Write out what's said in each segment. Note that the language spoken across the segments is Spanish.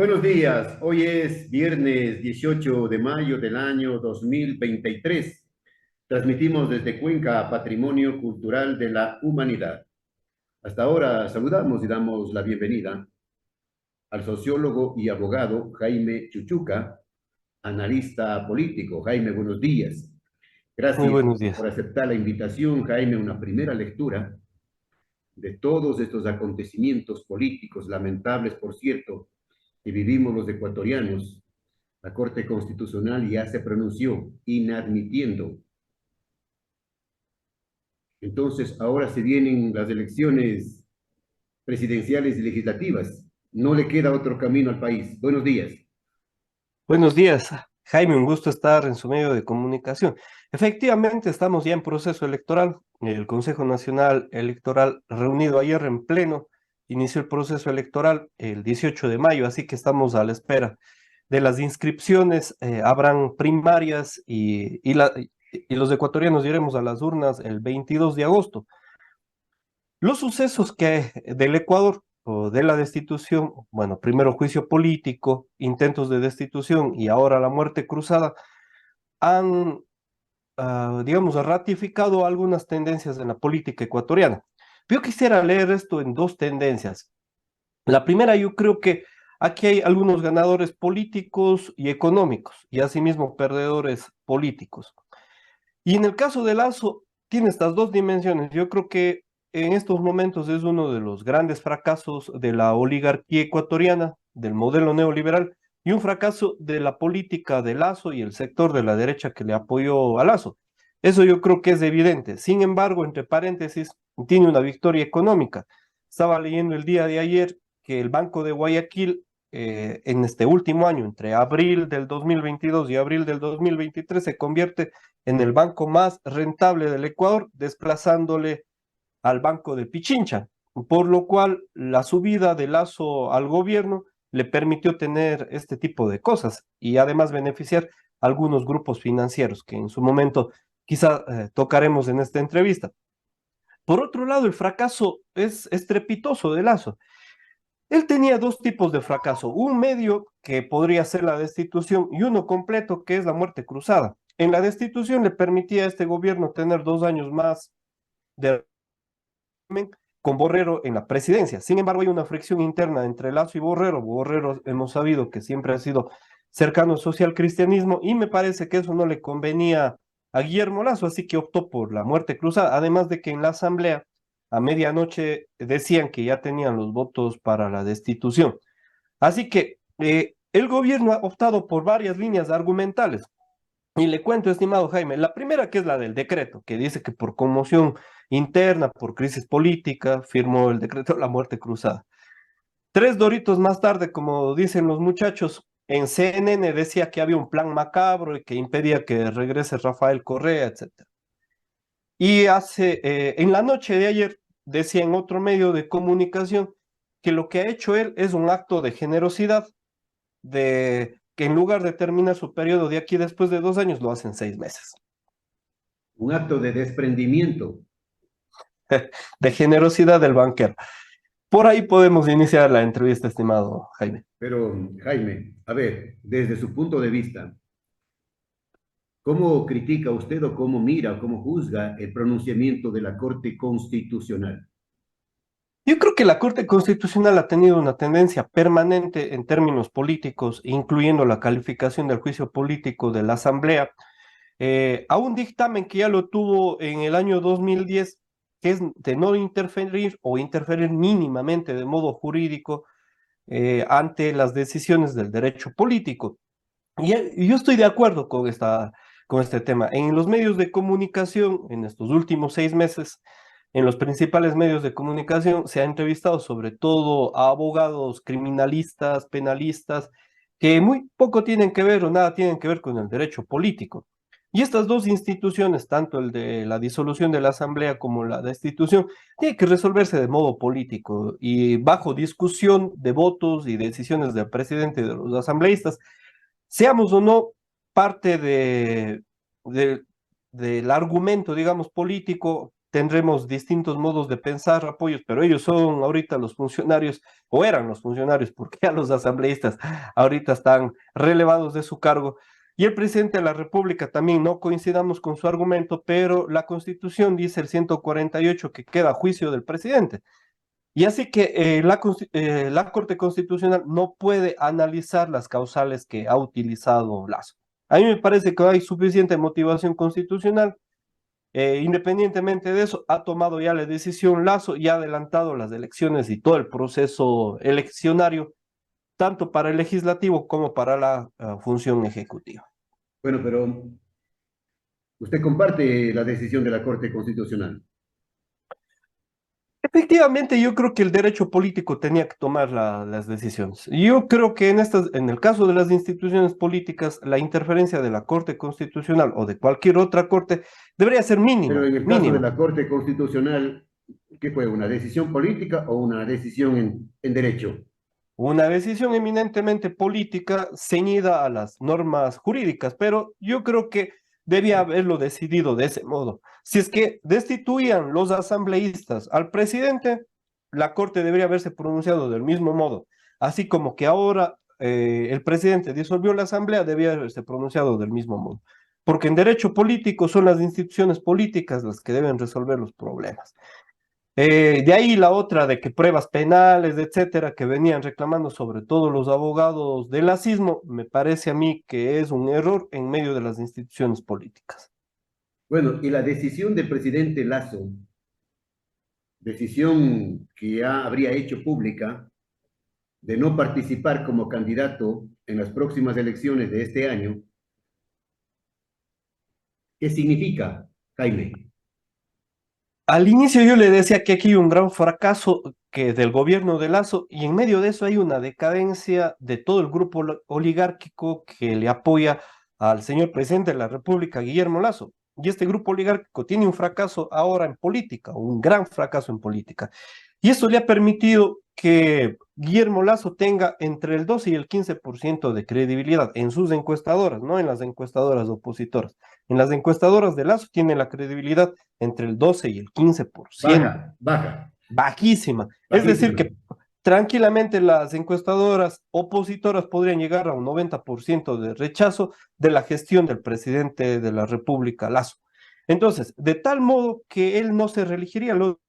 Buenos días, hoy es viernes 18 de mayo del año 2023. Transmitimos desde Cuenca Patrimonio Cultural de la Humanidad. Hasta ahora saludamos y damos la bienvenida al sociólogo y abogado Jaime Chuchuca, analista político. Jaime, buenos días. Muy Gracias buenos días. por aceptar la invitación, Jaime, una primera lectura de todos estos acontecimientos políticos, lamentables, por cierto, que vivimos los ecuatorianos. La Corte Constitucional ya se pronunció inadmitiendo. Entonces, ahora se vienen las elecciones presidenciales y legislativas. No le queda otro camino al país. Buenos días. Buenos días, Jaime, un gusto estar en su medio de comunicación. Efectivamente, estamos ya en proceso electoral. El Consejo Nacional Electoral, reunido ayer en pleno, inició el proceso electoral el 18 de mayo, así que estamos a la espera de las inscripciones. Habrán primarias y los ecuatorianos iremos a las urnas el 22 de agosto. Los sucesos que del Ecuador o de la destitución, bueno, primero juicio político, intentos de destitución y ahora la muerte cruzada, han, digamos, ratificado algunas tendencias en la política ecuatoriana. Yo quisiera leer esto en dos tendencias. La primera, yo creo que aquí hay algunos ganadores políticos y económicos y asimismo perdedores políticos. Y en el caso de Lazo, tiene estas dos dimensiones. Yo creo que en estos momentos es uno de los grandes fracasos de la oligarquía ecuatoriana, del modelo neoliberal, y un fracaso de la política de Lazo y el sector de la derecha que le apoyó a Lazo. Eso yo creo que es evidente. Sin embargo, entre paréntesis, tiene una victoria económica. Estaba leyendo el día de ayer que el Banco de Guayaquil, en este último año, entre abril del 2022 y abril del 2023, se convierte en el banco más rentable del Ecuador, desplazándole al banco de Pichincha, por lo cual la subida de Lazo al gobierno le permitió tener este tipo de cosas y además beneficiar a algunos grupos financieros que en su momento quizá tocaremos en esta entrevista. Por otro lado, el fracaso es estrepitoso de Lazo. Él tenía dos tipos de fracaso, un medio que podría ser la destitución y uno completo que es la muerte cruzada. En la destitución le permitía a este gobierno tener 2 años más de régimen con Borrero en la presidencia. Sin embargo, hay una fricción interna entre Lazo y Borrero. Borrero hemos sabido que siempre ha sido cercano al socialcristianismo y me parece que eso no le convenía a Guillermo Lazo, así que optó por la muerte cruzada, además de que en la asamblea a medianoche decían que ya tenían los votos para la destitución. Así que el gobierno ha optado por varias líneas argumentales. Y le cuento, estimado Jaime, la primera que es la del decreto, que dice que por conmoción interna, por crisis política, firmó el decreto de la muerte cruzada. Tres doritos más tarde, como dicen los muchachos, en CNN decía que había un plan macabro y que impedía que regrese Rafael Correa, etc. Y en la noche de ayer, decía en otro medio de comunicación que lo que ha hecho él es un acto de generosidad, de que en lugar de terminar su periodo de aquí después de 2 años, lo hacen 6 meses. Un acto de desprendimiento. De generosidad del banquero. Por ahí podemos iniciar la entrevista, estimado Jaime. Pero, Jaime, a ver, desde su punto de vista, ¿cómo critica usted o cómo mira o cómo juzga el pronunciamiento de la Corte Constitucional? Yo creo que la Corte Constitucional ha tenido una tendencia permanente en términos políticos, incluyendo la calificación del juicio político de la Asamblea, a un dictamen que ya lo tuvo en el año 2010, que es de no interferir o interferir mínimamente de modo jurídico ante las decisiones del derecho político. Y yo estoy de acuerdo con este tema. En los medios de comunicación, en estos últimos 6 meses, en los principales medios de comunicación, se ha entrevistado sobre todo a abogados criminalistas, penalistas, que muy poco tienen que ver o nada tienen que ver con el derecho político. Y estas dos instituciones, tanto el de la disolución de la Asamblea como la destitución, tienen que resolverse de modo político y bajo discusión de votos y decisiones del presidente y de los asambleístas, seamos o no parte de- del argumento, digamos, político, tendremos distintos modos de pensar, apoyos, pero ellos son ahorita los funcionarios, o eran los funcionarios, porque ya los asambleístas ahorita están relevados de su cargo. Y el presidente de la República también no coincidamos con su argumento, pero la Constitución dice el 148 que queda a juicio del presidente. Y así que la Corte Constitucional no puede analizar las causales que ha utilizado Lazo. A mí me parece que hay suficiente motivación constitucional. Independientemente de eso, ha tomado ya la decisión Lazo y ha adelantado las elecciones y todo el proceso eleccionario, tanto para el legislativo como para la función ejecutiva. Bueno, pero usted comparte la decisión de la Corte Constitucional. Efectivamente, yo creo que el derecho político tenía que tomar las decisiones. Yo creo que en el caso de las instituciones políticas, la interferencia de la Corte Constitucional o de cualquier otra corte debería ser Pero mínima, en el caso de mínima. la Corte Constitucional, ¿qué fue? ¿Una decisión política o una decisión en derecho? Una decisión eminentemente política ceñida a las normas jurídicas, pero yo creo que debía haberlo decidido de ese modo. Si es que destituían los asambleístas al presidente, la Corte debería haberse pronunciado del mismo modo, así como que ahora el presidente disolvió la asamblea, debía haberse pronunciado del mismo modo, porque en derecho político son las instituciones políticas las que deben resolver los problemas. De ahí la otra de que pruebas penales, etcétera, que venían reclamando sobre todo los abogados del lacismo, me parece a mí que es un error en medio de las instituciones políticas. Bueno, y la decisión del presidente Lazo, decisión que ya habría hecho pública de no participar como candidato en las próximas elecciones de este año, ¿qué significa, Jaime? Al inicio yo le decía que aquí hay un gran fracaso que del gobierno de Lazo y en medio de eso hay una decadencia de todo el grupo oligárquico que le apoya al señor presidente de la República, Guillermo Lazo. Y este grupo oligárquico tiene un fracaso ahora en política, un gran fracaso en política. Y eso le ha permitido que Guillermo Lazo tenga entre el 12 y el 15% de credibilidad en sus encuestadoras, no en las encuestadoras opositoras. En las encuestadoras de Lazo tiene la credibilidad entre el 12 y el 15%, Baja, baja, bajísima. Es decir, bajísima. que tranquilamente las encuestadoras opositoras podrían llegar a un 90% de rechazo de la gestión del presidente de la República, Lazo. Entonces, de tal modo que él no se reelegiría, lo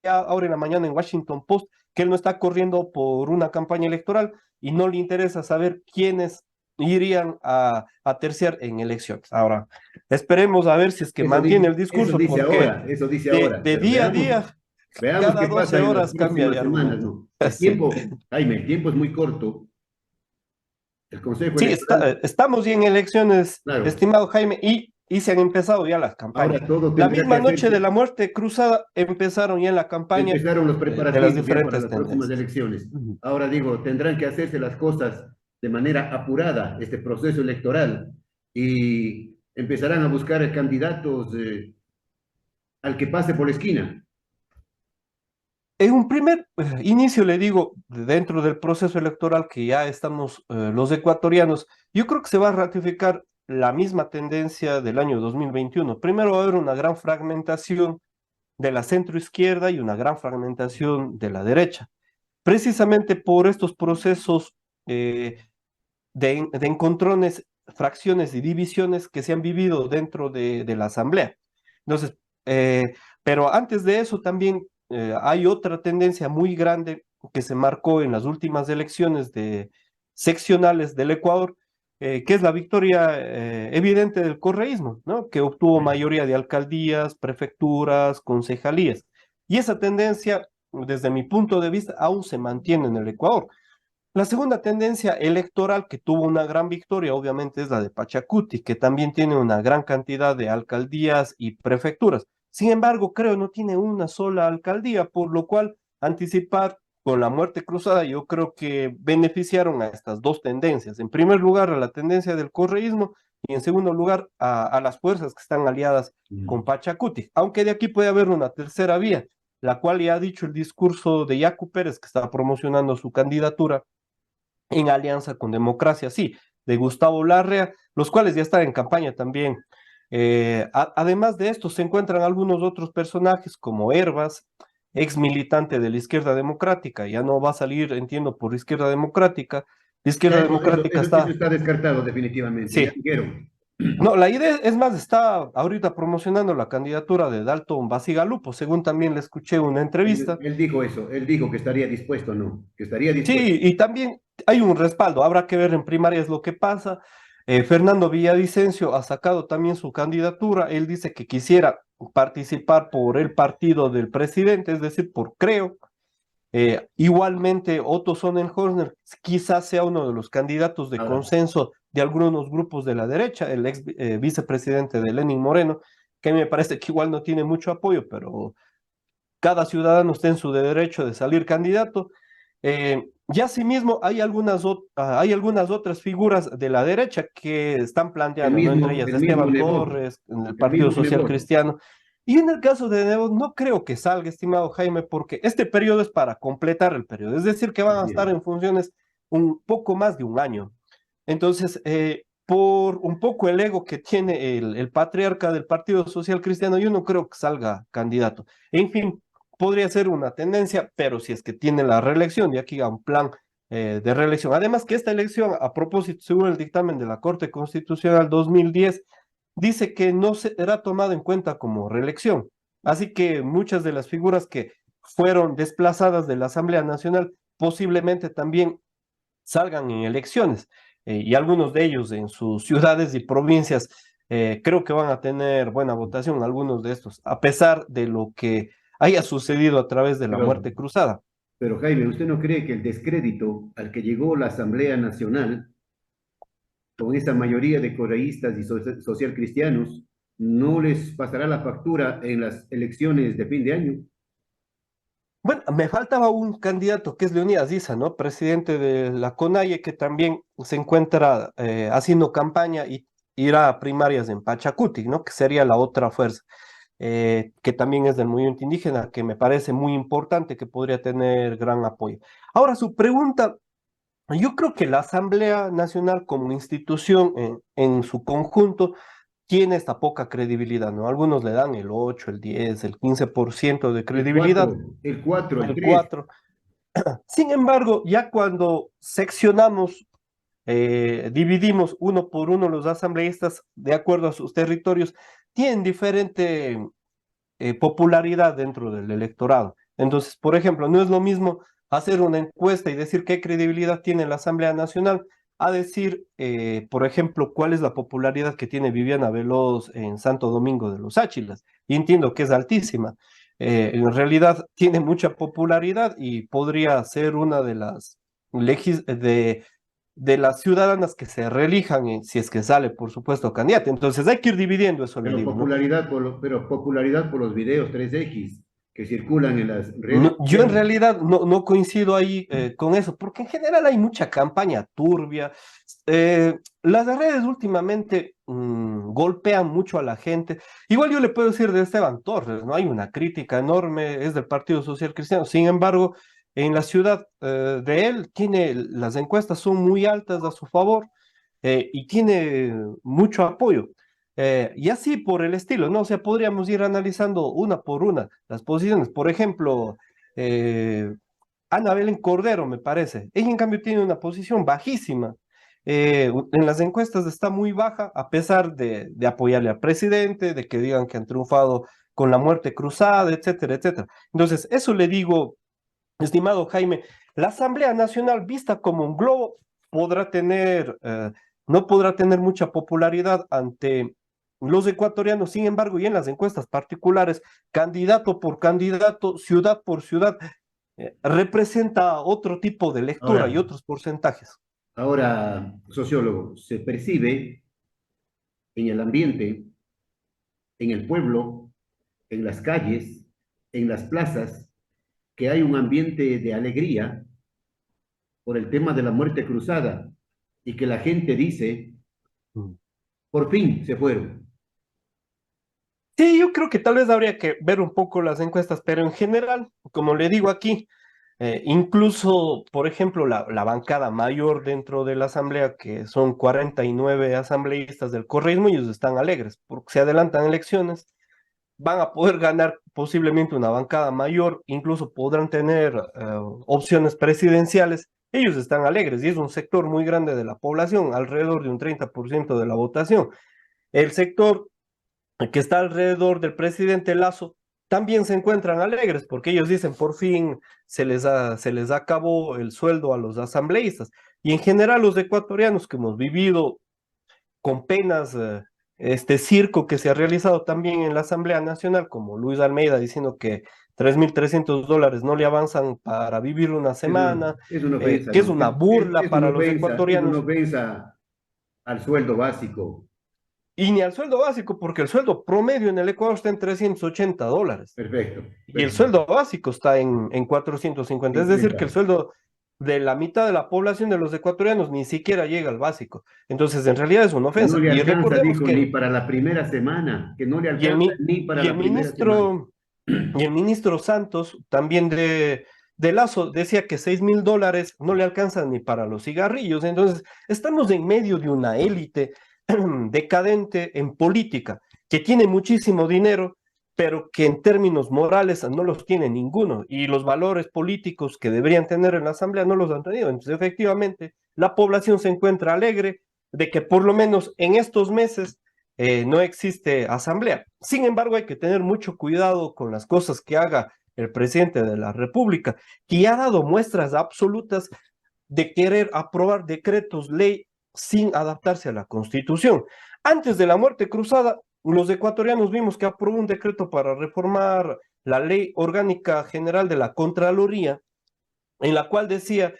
ahora en la mañana en Washington Post, que él no está corriendo por una campaña electoral y no le interesa saber quiénes irían a terciar en elecciones. Ahora, esperemos a ver si es que mantiene el Eso discurso, dice porque ahora, eso dice ahora, de pero día a día, veamos cada qué 12 pasa en las horas cambia próximas de semanas, argumento. ¿no? El Sí, tiempo, Jaime, el tiempo es muy corto. El Consejo sí Electoral, estamos ya en elecciones, claro, estimado Jaime, y se han empezado ya las campañas. ahora todo La tendrá que misma noche de hacerse. la muerte cruzada empezaron ya la campaña Empezaron los de las preparativos ya para diferentes las próximas tendencias. elecciones. Ujú. Ahora digo, tendrán que hacerse las cosas de manera apurada, este proceso electoral, y empezarán a buscar candidatos al que pase por la esquina. En un primer inicio, le digo, dentro del proceso electoral que ya estamos los ecuatorianos, yo creo que se va a ratificar la misma tendencia del año 2021. Primero va a haber una gran fragmentación de la centroizquierda y una gran fragmentación de la derecha, precisamente por estos procesos de encontrones, fracciones y divisiones que se han vivido dentro de la Asamblea. Entonces, pero antes de eso también hay otra tendencia muy grande que se marcó en las últimas elecciones seccionales del Ecuador, que es la victoria evidente del correísmo, ¿no? Que obtuvo mayoría de alcaldías, prefecturas, concejalías. Y esa tendencia, desde mi punto de vista, aún se mantiene en el Ecuador. La segunda tendencia electoral que tuvo una gran victoria, obviamente, es la de Pachacuti, que también tiene una gran cantidad de alcaldías y prefecturas. Sin embargo, creo no tiene una sola alcaldía, por lo cual anticipar con la muerte cruzada, yo creo que beneficiaron a estas dos tendencias. En primer lugar, a la tendencia del correísmo y en segundo lugar, a las fuerzas que están aliadas con Pachacuti. Aunque de aquí puede haber una tercera vía, la cual ya ha dicho el discurso de Yacu Pérez, que está promocionando su candidatura en alianza con Democracia, sí, de Gustavo Larrea, los cuales ya están en campaña también. Además de esto, se encuentran algunos otros personajes como Hervas, ex militante de la Izquierda Democrática, ya no va a salir, entiendo, por Izquierda Democrática. La Ya Izquierda Democrática eso está, está descartado definitivamente, ya sí. dijeron. No, la idea es más, está ahorita promocionando la candidatura de Dalton Basigalupo, según también le escuché en una entrevista. Él dijo eso, él dijo que estaría dispuesto, no, que estaría dispuesto. Sí, y también hay un respaldo, habrá que ver en primarias lo que pasa. Fernando Villavicencio ha sacado también su candidatura, él dice que quisiera participar por el partido del presidente, es decir, por Creo. Igualmente, Otto Sonnenhorner quizás sea uno de los candidatos de Ahora, consenso de algunos grupos de la derecha, el ex vicepresidente de Lenin Moreno, que a mí me parece que igual no tiene mucho apoyo, pero cada ciudadano está en su derecho de salir candidato. Y asimismo hay algunas otras figuras de la derecha que están planteando, ¿no? Entre ellas el mismo Esteban Nebot, Torres, en el el Partido mismo Social Nebot, Cristiano. Y en el caso de Nebot, no creo que salga, estimado Jaime, porque este periodo es para completar el periodo, es decir, que van a así estar es. en funciones un poco más de un año. Entonces, por un poco el ego que tiene el patriarca del Partido Social Cristiano, yo no creo que salga candidato. En fin, podría ser una tendencia, pero si es que tiene la reelección, y aquí a un plan de reelección. Además que esta elección, a propósito, según el dictamen de la Corte Constitucional 2010, dice que no será tomado en cuenta como reelección. Así que muchas de las figuras que fueron desplazadas de la Asamblea Nacional posiblemente también salgan en elecciones, y algunos de ellos en sus ciudades y provincias creo que van a tener buena votación, algunos de estos, a pesar de lo que haya sucedido a través de la Pero, muerte cruzada. pero Jaime, ¿usted no cree que el descrédito al que llegó la Asamblea Nacional con esa mayoría de correístas y social cristianos no les pasará la factura en las elecciones de fin de año? Bueno, me faltaba un candidato que es Leonidas Issa, ¿no? Presidente de la CONAIE, que también se encuentra haciendo campaña y irá a primarias en Pachacuti, ¿no? Que sería la otra fuerza, que también es del movimiento indígena, que me parece muy importante, que podría tener gran apoyo. Ahora, su pregunta, yo creo que la Asamblea Nacional como institución en su conjunto tiene esta poca credibilidad, ¿no? Algunos le dan el 8, el 10, el 15% de El credibilidad, 4, el 4, el el 3. 4. Sin embargo, ya cuando seccionamos, dividimos uno por uno los asambleístas de acuerdo a sus territorios, tienen diferente popularidad dentro del electorado. Entonces, por ejemplo, no es lo mismo hacer una encuesta y decir qué credibilidad tiene la Asamblea Nacional a decir, por ejemplo, cuál es la popularidad que tiene Viviana Veloz en Santo Domingo de los Áchilas. Y entiendo que es altísima. En realidad tiene mucha popularidad y podría ser una de las de las ciudadanas que se reelijan, si es que sale, por supuesto, candidata. Entonces hay que ir dividiendo eso, le digo, ¿no? Pero popularidad por los videos 3X que circulan en las redes No, yo en sociales. realidad no coincido ahí con eso, porque en general hay mucha campaña turbia. Las redes últimamente golpean mucho a la gente. Igual yo le puedo decir de Esteban Torres, ¿no? Hay una crítica enorme, es del Partido Social Cristiano. Sin embargo, en la ciudad de él, las encuestas son muy altas a su favor, y tiene mucho apoyo. Y así por el estilo, ¿no? O sea, podríamos ir analizando una por una las posiciones. Por ejemplo, eh, Ana Belén Cordero, me parece. Ella, en cambio, tiene una posición bajísima. En las encuestas está muy baja, a pesar de apoyarle al presidente, de que digan que han triunfado con la muerte cruzada, etcétera, etcétera. Entonces, eso le digo, estimado Jaime, la Asamblea Nacional, vista como un globo, podrá tener, no podrá tener mucha popularidad ante los ecuatorianos. Sin embargo, y en las encuestas particulares, candidato por candidato, ciudad por ciudad, representa otro tipo de lectura y Ahora, otros porcentajes. ahora, sociólogo, se percibe en el ambiente, en el pueblo, en las calles, en las plazas, que hay un ambiente de alegría por el tema de la muerte cruzada y que la gente dice, Mm. por fin se fueron. Sí, yo creo que tal vez habría que ver un poco las encuestas, pero en general, como le digo aquí, Incluso, por ejemplo, la bancada mayor dentro de la asamblea, que son 49 asambleístas del correísmo, ellos están alegres porque se adelantan elecciones, van a poder ganar posiblemente una bancada mayor, incluso podrán tener opciones presidenciales. Ellos están alegres y es un sector muy grande de la población, alrededor de un 30% de la votación. El sector que está alrededor del presidente Lazo también se encuentran alegres porque ellos dicen por fin se les acabó el sueldo a los asambleístas. Y en general los ecuatorianos que hemos vivido con penas este circo que se ha realizado también en la Asamblea Nacional, como Luis Almeida diciendo que $3.300 no le avanzan para vivir una semana, Es una ofensa, que es ¿no? una burla Es una para los ofensa, es una ecuatorianos. ofensa al sueldo básico. Y ni al sueldo básico, porque el sueldo promedio en el Ecuador está en $380. Perfecto, Y el perfecto. sueldo básico está en 450. Es decir, que el 50. sueldo de la mitad de la población de los ecuatorianos ni siquiera llega al básico. Entonces, en realidad es una Que no ofensa. le Y alcanza, recordemos dijo, ni que para la primera semana, que no le y el, alcanza mi- ni para y la el primera semana. ministro, y el ministro Santos, también de Lazo, decía que $6.000 no le alcanzan ni para los cigarrillos. Entonces, estamos en medio de una élite decadente en política, que tiene muchísimo dinero, pero que en términos morales no los tiene ninguno, y los valores políticos que deberían tener en la Asamblea no los han tenido. Entonces, efectivamente, la población se encuentra alegre de que por lo menos en estos meses no existe asamblea. Sin embargo, hay que tener mucho cuidado con las cosas que haga el presidente de la República, que ha dado muestras absolutas de querer aprobar decretos ley sin adaptarse a la Constitución. Antes de la muerte cruzada, los ecuatorianos vimos que aprobó un decreto para reformar la ley orgánica general de la Contraloría, en la cual decía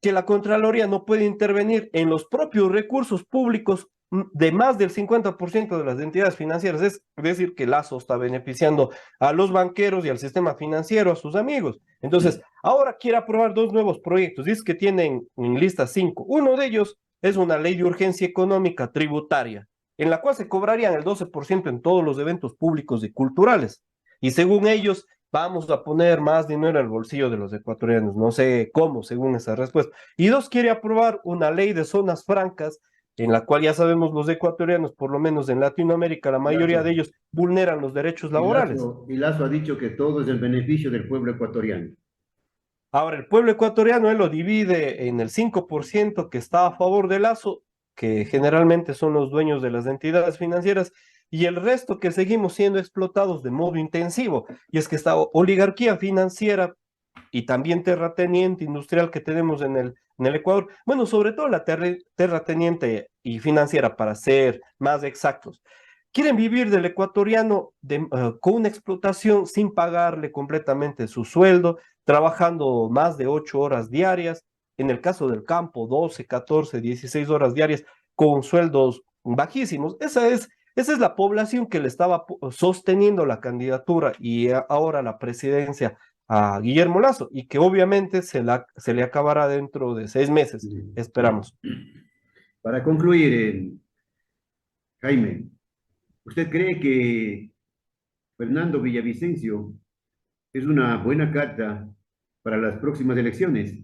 que la Contraloría no puede intervenir en los propios recursos públicos de más del 50% de las entidades financieras. Es decir, que Lazo está beneficiando a los banqueros y al sistema financiero, a sus amigos. Entonces, ahora quiere aprobar dos nuevos proyectos. Dice que tienen en lista cinco. Uno de ellos es una ley de urgencia económica tributaria, en la cual se cobrarían el 12% en todos los eventos públicos y culturales. Y según ellos, vamos a poner más dinero en el bolsillo de los ecuatorianos. No sé cómo, según esa respuesta. Y dos, quiere aprobar una ley de zonas francas, en la cual ya sabemos los ecuatorianos, por lo menos en Latinoamérica, la mayoría de Lazo, ellos vulneran los derechos laborales. Y Lazo ha dicho que todo es el beneficio del pueblo ecuatoriano. Ahora, el pueblo ecuatoriano él lo divide en el 5% que está a favor de Lazo, que generalmente son los dueños de las entidades financieras, y el resto que seguimos siendo explotados de modo intensivo. Y es que esta oligarquía financiera y también terrateniente industrial que tenemos en el Ecuador, bueno, sobre todo la terrateniente y financiera, para ser más exactos, quieren vivir del ecuatoriano con una explotación sin pagarle completamente su sueldo, trabajando más de 8 horas diarias, en el caso del campo, 12, 14, 16 horas diarias, con sueldos bajísimos. Esa es la población que le estaba sosteniendo la candidatura y ahora la presidencia a Guillermo Lazo, y que obviamente se le acabará dentro de 6 meses, esperamos. Para concluir, Jaime, ¿usted cree que Fernando Villavicencio es una buena carta para las próximas elecciones?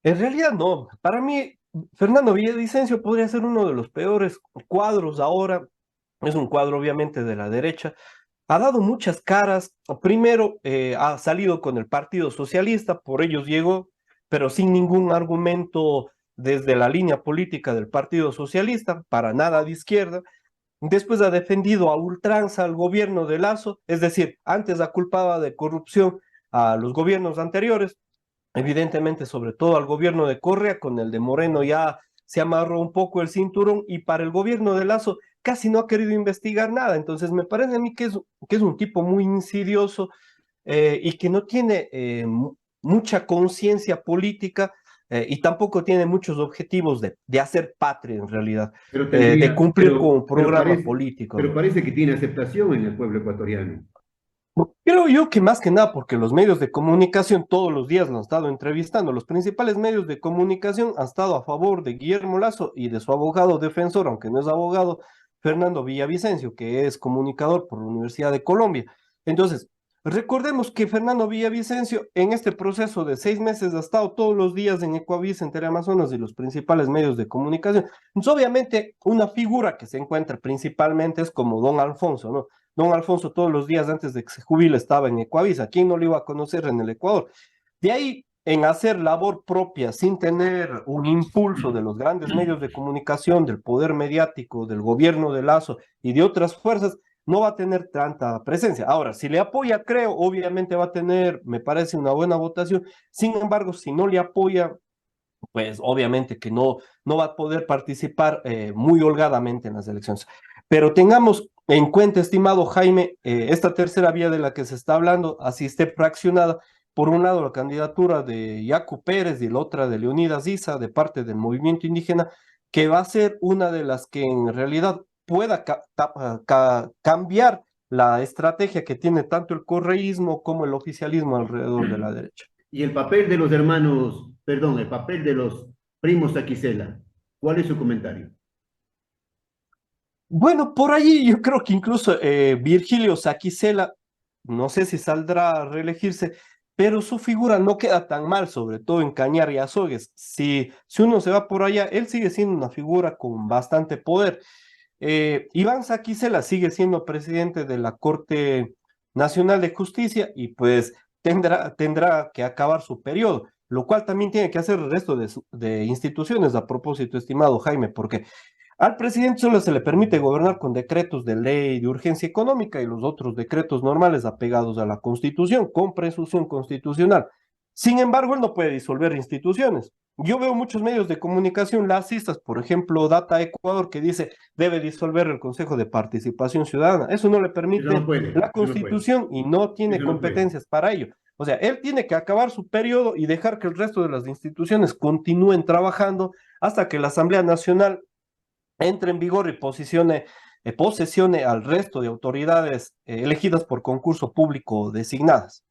En realidad no, para mí Fernando Villavicencio podría ser uno de los peores cuadros ahora. Es un cuadro obviamente de la derecha, ha dado muchas caras. Primero, ha salido con el Partido Socialista, por ellos llegó, pero sin ningún argumento desde la línea política del Partido Socialista, para nada de izquierda. Después ha defendido a ultranza al gobierno de Lazo, es decir, antes ha culpado de corrupción a los gobiernos anteriores, evidentemente sobre todo al gobierno de Correa. Con el de Moreno ya se amarró un poco el cinturón, y para el gobierno de Lazo casi no ha querido investigar nada. Entonces me parece a mí que es un tipo muy insidioso, y que no tiene mucha conciencia política, y tampoco tiene muchos objetivos de hacer patria en realidad, Pero de tendría, cumplir con un programa pero político. parece que tiene aceptación en el pueblo ecuatoriano. Creo yo que más que nada porque los medios de comunicación todos los días lo han estado entrevistando. Los principales medios de comunicación han estado a favor de Guillermo Lazo y de su abogado defensor, aunque no es abogado, Fernando Villavicencio, que es comunicador por la Universidad de Colombia. Entonces, Recordemos que Fernando Villavicencio en este proceso de 6 meses ha estado todos los días en Ecuavisa, en Teleamazonas y los principales medios de comunicación. Entonces, obviamente, una figura que se encuentra principalmente es como don Alfonso, ¿no? Don Alfonso todos los días antes de que se jubile estaba en Ecuavisa. ¿Quién no lo iba a conocer en el Ecuador? De ahí, en hacer labor propia sin tener un impulso de los grandes medios de comunicación, del poder mediático, del gobierno de Lazo y de otras fuerzas, no va a tener tanta presencia. Ahora, si le apoya, creo, obviamente va a tener, me parece, una buena votación. Sin embargo, si no le apoya, pues obviamente que no va a poder participar muy holgadamente en las elecciones. Pero tengamos en cuenta, estimado Jaime, esta tercera vía de la que se está hablando, así esté fraccionada, por un lado la candidatura de Yacu Pérez y la otra de Leonidas Issa, de parte del movimiento indígena, que va a ser una de las que en realidad pueda cambiar la estrategia que tiene tanto el correísmo como el oficialismo alrededor de la derecha. Y el papel de los hermanos, perdón, el papel de los primos Aquisela, ¿cuál es su comentario? Bueno, por allí yo creo que incluso Virgilio Saquicela, no sé si saldrá a reelegirse, pero su figura no queda tan mal, sobre todo en Cañar y Azogues. Si uno se va por allá, él sigue siendo una figura con bastante poder. Iván Saquicela sigue siendo presidente de la Corte Nacional de Justicia y pues tendrá que acabar su periodo, lo cual también tiene que hacer el resto de instituciones a propósito, estimado Jaime, porque al presidente solo se le permite gobernar con decretos de ley de urgencia económica y los otros decretos normales apegados a la Constitución, con presunción constitucional. Sin embargo, él no puede disolver instituciones. Yo veo muchos medios de comunicación lacistas, por ejemplo, Data Ecuador, que dice debe disolver el Consejo de Participación Ciudadana. Eso no le Eso no permite puede, la eso no puede, Constitución y no tiene eso no puede. competencias para ello. O sea, él tiene que acabar su periodo y dejar que el resto de las instituciones continúen trabajando hasta que la Asamblea Nacional entre en vigor y posesione al resto de autoridades elegidas por concurso público designadas.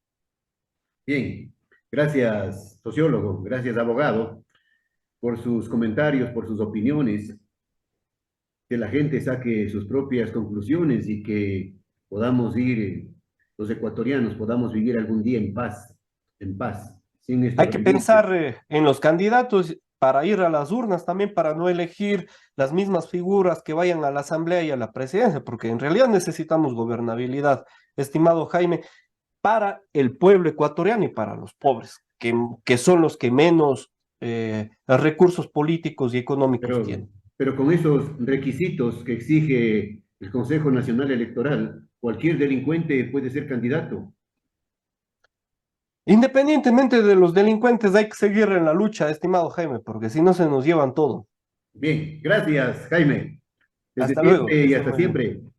Bien, gracias, sociólogo, gracias, abogado, por sus comentarios, por sus opiniones, que la gente saque sus propias conclusiones y que podamos ir, los ecuatorianos, podamos vivir algún día en paz, sin Hay que estorbamientos. pensar en los candidatos para ir a las urnas, también para no elegir las mismas figuras que vayan a la asamblea y a la presidencia, porque en realidad necesitamos gobernabilidad, estimado Jaime, para el pueblo ecuatoriano y para los pobres, que son los que menos recursos políticos y económicos Pero, tienen. pero con esos requisitos que exige el Consejo Nacional Electoral, cualquier delincuente puede ser candidato. Independientemente de los delincuentes, hay que seguir en la lucha, estimado Jaime, porque si no se nos llevan todo. Bien, gracias, Jaime. Desde Hasta luego, siempre que y esté hasta muy bien. siempre.